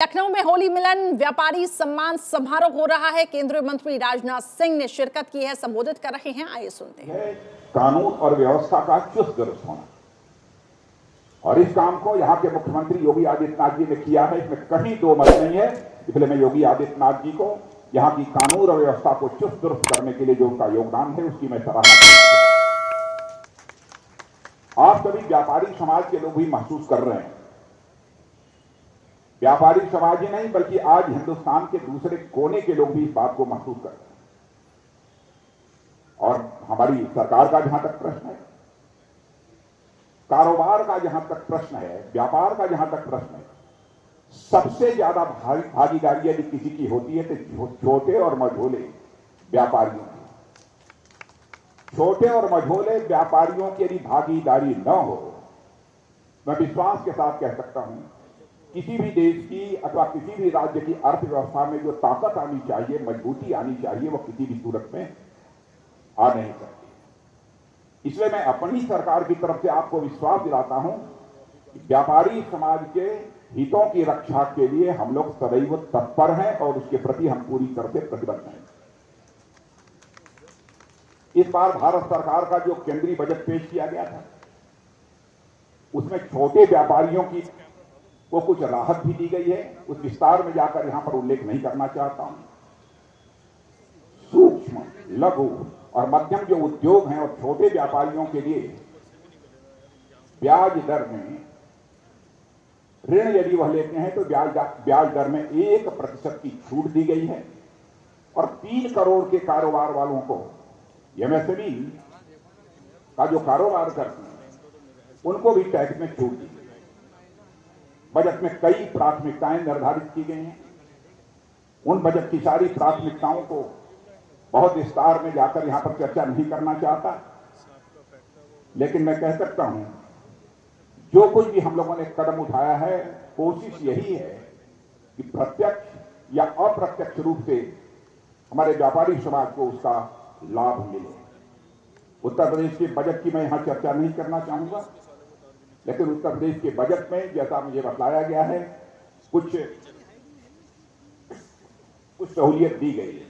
लखनऊ में होली मिलन व्यापारी सम्मान समारोह हो रहा है। केंद्रीय मंत्री राजनाथ सिंह ने शिरकत की है, संबोधित कर रहे हैं। आइए सुनते हैं। कानून और व्यवस्था का चुस्त दुरुस्त होना, और इस काम को यहाँ के मुख्यमंत्री योगी आदित्यनाथ जी ने किया है, इसमें कहीं दो मत नहीं है। इसलिए मैं योगी आदित्यनाथ जी को यहाँ की कानून और व्यवस्था को चुस्त दुरुस्त करने के लिए जो उनका योगदान है उसकी मैं सराहना करता हूं। आप सभी व्यापारी समाज के लोग भी महसूस कर रहे हैं, व्यापारी समाज ही नहीं बल्कि आज हिंदुस्तान के दूसरे कोने के लोग भी इस बात को महसूस कर रहे हैं। और हमारी सरकार का जहां तक प्रश्न है, कारोबार का जहां तक प्रश्न है, व्यापार का जहां तक प्रश्न है, सबसे ज्यादा भागीदारी यदि किसी की होती है तो छोटे और मझोले व्यापारियों की। छोटे और मझोले व्यापारियों की यदि भागीदारी न हो, मैं विश्वास के साथ कह सकता हूं, किसी भी देश की अथवा किसी भी राज्य की अर्थव्यवस्था में जो ताकत आनी चाहिए, मजबूती आनी चाहिए, वो किसी भी सूरत में आ नहीं सकती। इसलिए मैं अपनी सरकार की तरफ से आपको विश्वास दिलाता हूं कि व्यापारी समाज के हितों की रक्षा के लिए हम लोग सदैव तत्पर हैं और उसके प्रति हम पूरी तरह से प्रतिबद्ध हैं। इस बार भारत सरकार का जो केंद्रीय बजट पेश किया गया था, उसमें छोटे व्यापारियों की वो कुछ राहत भी दी गई है। उस विस्तार में जाकर यहां पर उल्लेख नहीं करना चाहता हूं। सूक्ष्म, लघु और मध्यम जो उद्योग हैं और छोटे व्यापारियों के लिए ब्याज दर में ऋण यदि वह लेते हैं तो ब्याज दर में 1% की छूट दी गई है। और 3 करोड़ के कारोबार वालों को, एमएसएमई का जो कारोबार करते हैं उनको भी टैक्स में छूट दी गई। बजट में कई प्राथमिकताएं निर्धारित की गई हैं। उन बजट की सारी प्राथमिकताओं को बहुत विस्तार में जाकर यहां पर चर्चा नहीं करना चाहता, लेकिन मैं कह सकता हूं जो कुछ भी हम लोगों ने कदम उठाया है, कोशिश यही है कि प्रत्यक्ष या अप्रत्यक्ष रूप से हमारे व्यापारी समाज को उसका लाभ मिले। उत्तर प्रदेश के बजट की मैं यहां चर्चा नहीं करना चाहूंगा, लेकिन उत्तर प्रदेश के बजट में जैसा मुझे बतलाया गया है, कुछ सहूलियत दी गई है।